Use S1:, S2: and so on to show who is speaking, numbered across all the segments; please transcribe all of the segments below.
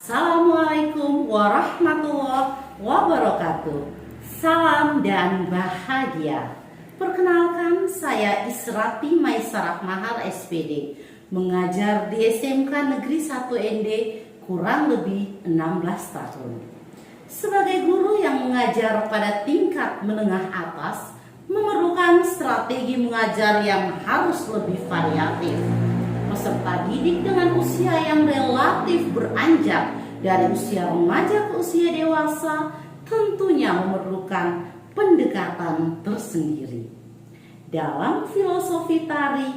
S1: Assalamualaikum warahmatullahi wabarakatuh. Salam dan bahagia. Perkenalkan, saya Israti Maisarah Mahal SPD, mengajar di SMK Negeri 1 ND kurang lebih 16 tahun. Sebagai guru yang mengajar pada tingkat menengah atas, memerlukan strategi mengajar yang harus lebih variatif. Peserta didik dengan usia yang relatif beranjak dari usia remaja ke usia dewasa tentunya memerlukan pendekatan tersendiri. Dalam filosofi tari,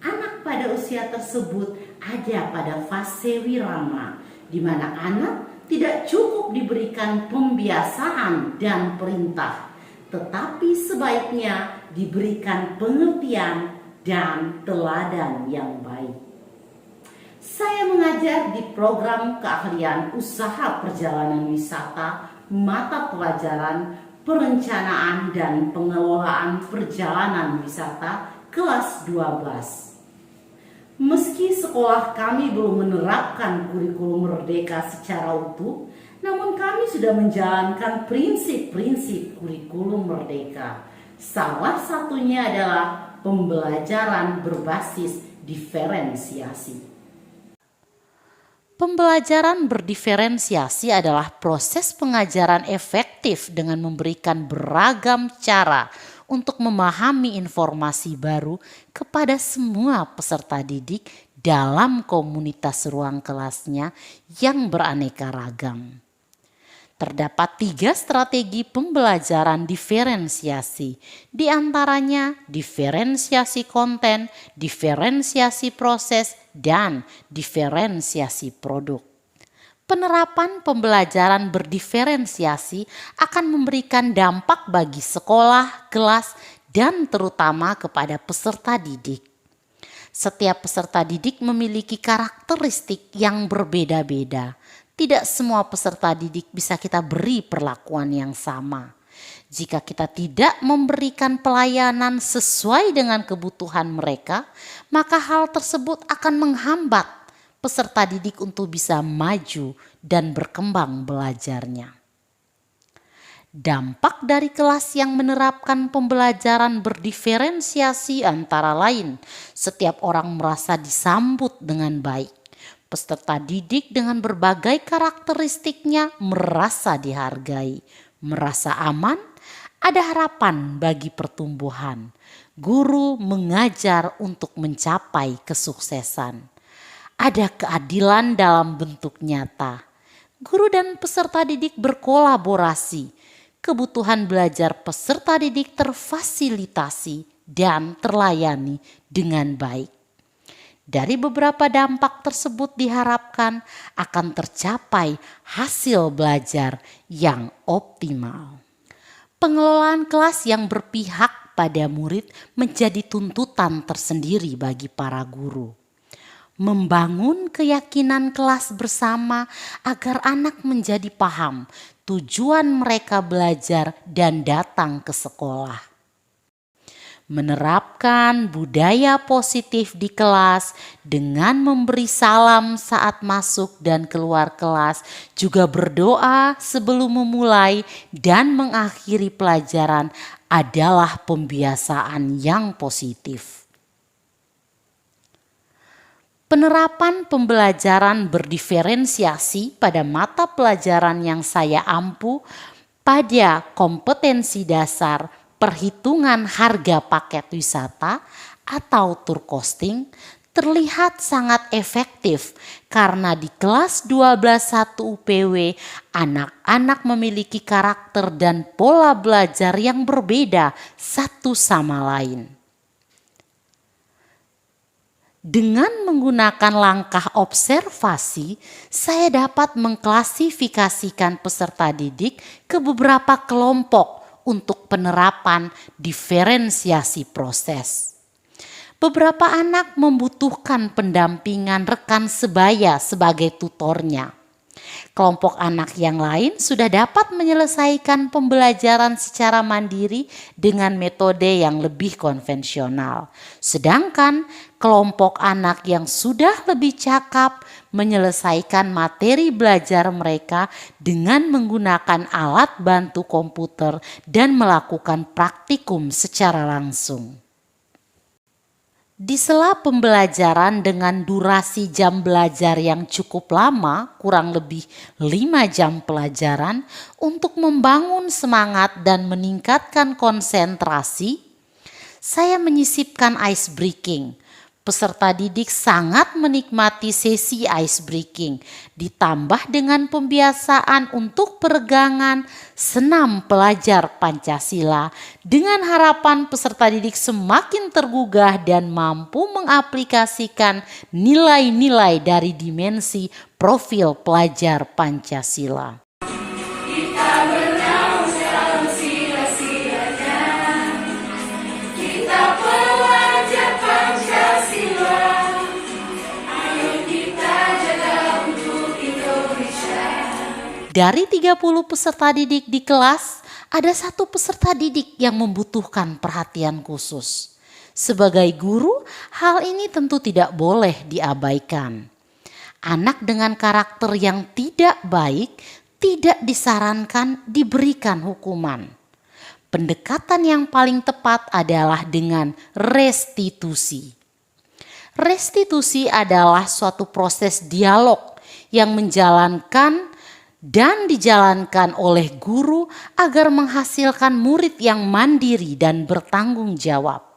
S1: anak pada usia tersebut ada pada fase wirama, di mana anak tidak cukup diberikan pembiasaan dan perintah, tetapi sebaiknya diberikan pengertian dan teladan yang baik. Saya mengajar di program keahlian usaha perjalanan wisata, mata pelajaran perencanaan dan pengelolaan perjalanan wisata kelas 12. Meski sekolah kami belum menerapkan kurikulum merdeka secara utuh, namun kami sudah menjalankan prinsip-prinsip kurikulum merdeka. Salah satunya adalah pembelajaran berbasis diferensiasi.
S2: Pembelajaran berdiferensiasi adalah proses pengajaran efektif dengan memberikan beragam cara untuk memahami informasi baru kepada semua peserta didik dalam komunitas ruang kelasnya yang beraneka ragam. Terdapat 3 strategi pembelajaran diferensiasi, di antaranya diferensiasi konten, diferensiasi proses, dan diferensiasi produk. Penerapan pembelajaran berdiferensiasi akan memberikan dampak bagi sekolah, kelas, dan terutama kepada peserta didik. Setiap peserta didik memiliki karakteristik yang berbeda-beda. Tidak semua peserta didik bisa kita beri perlakuan yang sama. Jika kita tidak memberikan pelayanan sesuai dengan kebutuhan mereka, maka hal tersebut akan menghambat peserta didik untuk bisa maju dan berkembang belajarnya. Dampak dari kelas yang menerapkan pembelajaran berdiferensiasi antara lain, setiap orang merasa disambut dengan baik. Peserta didik dengan berbagai karakteristiknya merasa dihargai, merasa aman, ada harapan bagi pertumbuhan. Guru mengajar untuk mencapai kesuksesan. Ada keadilan dalam bentuk nyata. Guru dan peserta didik berkolaborasi. Kebutuhan belajar peserta didik terfasilitasi dan terlayani dengan baik. Dari beberapa dampak tersebut diharapkan akan tercapai hasil belajar yang optimal. Pengelolaan kelas yang berpihak pada murid menjadi tuntutan tersendiri bagi para guru. Membangun keyakinan kelas bersama agar anak menjadi paham tujuan mereka belajar dan datang ke sekolah. Menerapkan budaya positif di kelas dengan memberi salam saat masuk dan keluar kelas, juga berdoa sebelum memulai dan mengakhiri pelajaran adalah pembiasaan yang positif. Penerapan pembelajaran berdiferensiasi pada mata pelajaran yang saya ampu pada kompetensi dasar perhitungan harga paket wisata atau tour costing terlihat sangat efektif karena di kelas 12.1 UPW anak-anak memiliki karakter dan pola belajar yang berbeda satu sama lain. Dengan menggunakan langkah observasi, saya dapat mengklasifikasikan peserta didik ke beberapa kelompok untuk penerapan diferensiasi proses. Beberapa anak membutuhkan pendampingan rekan sebaya sebagai tutornya. Kelompok anak yang lain sudah dapat menyelesaikan pembelajaran secara mandiri dengan metode yang lebih konvensional. Sedangkan kelompok anak yang sudah lebih cakap menyelesaikan materi belajar mereka dengan menggunakan alat bantu komputer dan melakukan praktikum secara langsung. Di sela pembelajaran dengan durasi jam belajar yang cukup lama, kurang lebih 5 jam pelajaran, untuk membangun semangat dan meningkatkan konsentrasi, saya menyisipkan ice breaking. Peserta didik sangat menikmati sesi ice breaking, ditambah dengan pembiasaan untuk peregangan senam pelajar Pancasila, dengan harapan peserta didik semakin tergugah dan mampu mengaplikasikan nilai-nilai dari dimensi profil pelajar Pancasila.
S3: Kita bernaung dalam sila-silanya, kita pelajar Pancasila, ayo kita jaga untuk Indonesia.
S2: Dari 30 peserta didik di kelas, ada 1 peserta didik yang membutuhkan perhatian khusus. Sebagai guru, hal ini tentu tidak boleh diabaikan. Anak dengan karakter yang tidak baik tidak disarankan diberikan hukuman. Pendekatan yang paling tepat adalah dengan restitusi. Restitusi adalah suatu proses dialog yang menjalankan dan dijalankan oleh guru agar menghasilkan murid yang mandiri dan bertanggung jawab.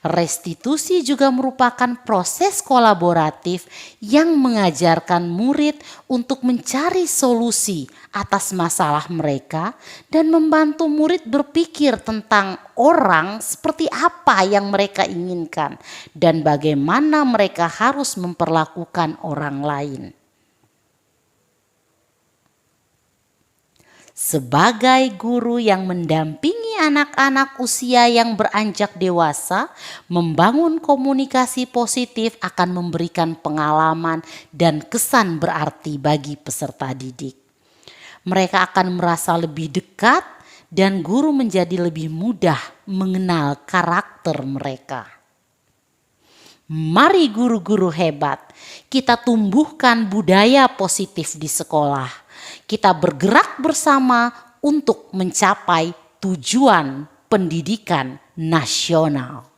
S2: Restitusi juga merupakan proses kolaboratif yang mengajarkan murid untuk mencari solusi atas masalah mereka dan membantu murid berpikir tentang orang seperti apa yang mereka inginkan dan bagaimana mereka harus memperlakukan orang lain. Sebagai guru yang mendampingi anak-anak usia yang beranjak dewasa, membangun komunikasi positif akan memberikan pengalaman dan kesan berarti bagi peserta didik. Mereka akan merasa lebih dekat dan guru menjadi lebih mudah mengenal karakter mereka. Mari guru-guru hebat, kita tumbuhkan budaya positif di sekolah. Kita bergerak bersama untuk mencapai tujuan pendidikan nasional.